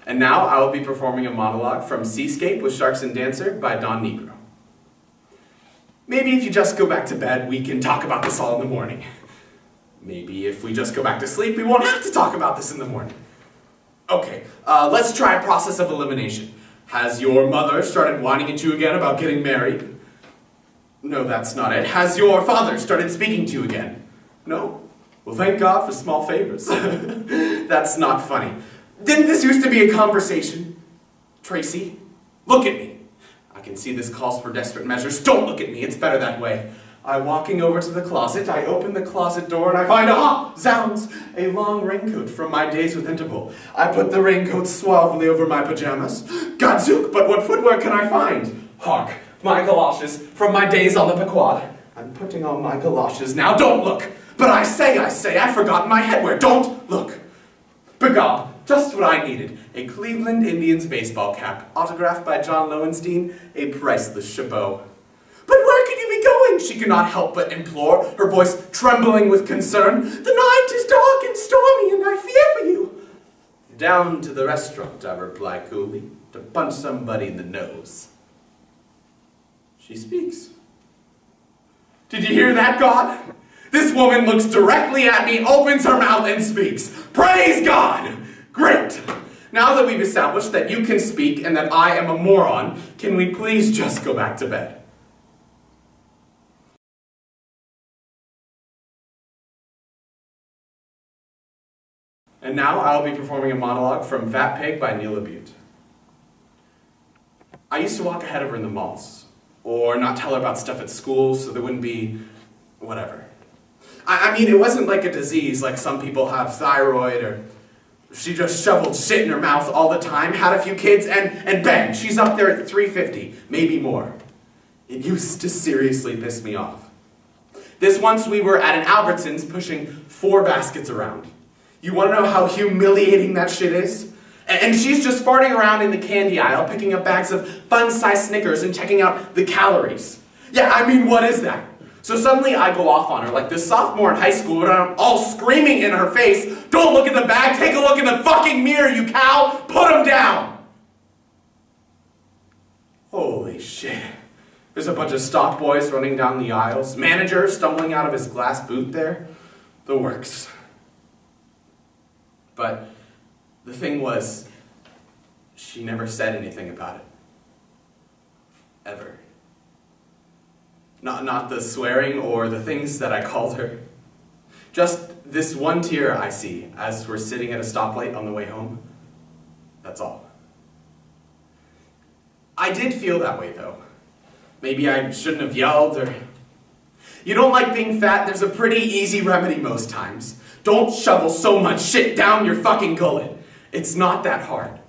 And now I will be performing a monologue from Seascape with Sharks and Dancer by Nigro. Maybe if you just go back to bed, we can talk about this all in the morning. Maybe if we just go back to sleep, we won't have to talk about this in the morning. Okay, let's try a process of elimination. Has your mother started whining at you again about getting married? No, that's not it. Has your father started speaking to you again? No? Well, thank God for small favors. That's not funny. Didn't this used to be a conversation? Tracy, look at me. I can see this calls for desperate measures. Don't look at me, it's better that way. I'm walking over to the closet, I open the closet door, and I find, zounds, a long raincoat from my days with Interpol. I put the raincoat suavely over my pajamas. Gadzook, but what footwear can I find? Hark, my galoshes from my days on the Pequod. I'm putting on my galoshes now, don't look. But I say, I've forgotten my headwear, don't look. Begob, just what I needed. A Cleveland Indians baseball cap, autographed by John Lowenstein, a priceless chapeau. But where can you be going? She could not help but implore, her voice trembling with concern. The night is dark and stormy, and I fear for you. Down to the restaurant, I reply coolly, to punch somebody in the nose. She speaks. Did you hear that, God? This woman looks directly at me, opens her mouth, and speaks. Praise God! Great! Now that we've established that you can speak and that I am a moron, can we please just go back to bed? And now I'll be performing a monologue from Fat Pig by Neil LaBute. I used to walk ahead of her in the malls, or not tell her about stuff at school so there wouldn't be whatever. I mean, it wasn't like a disease like some people have thyroid, or she just shoveled shit in her mouth all the time, had a few kids, and bang, she's up there at 350, maybe more. It used to seriously piss me off. This once we were at an Albertsons pushing 4 baskets around. You want to know how humiliating that shit is? And she's just farting around in the candy aisle, picking up bags of fun-sized Snickers and checking out the calories. Yeah, I mean, what is that? So suddenly I go off on her like this sophomore in high school, and I'm all screaming in her face, don't look at the bag, take a look in the fucking mirror, you cow, put him down! Holy shit. There's a bunch of stock boys running down the aisles, manager stumbling out of his glass boot there, the works. But the thing was, she never said anything about it. Ever. Not the swearing or the things that I called her. Just this one tear I see as we're sitting at a stoplight on the way home. That's all. I did feel that way though. Maybe I shouldn't have yelled or... You don't like being fat? There's a pretty easy remedy most times. Don't shovel so much shit down your fucking gullet. It's not that hard.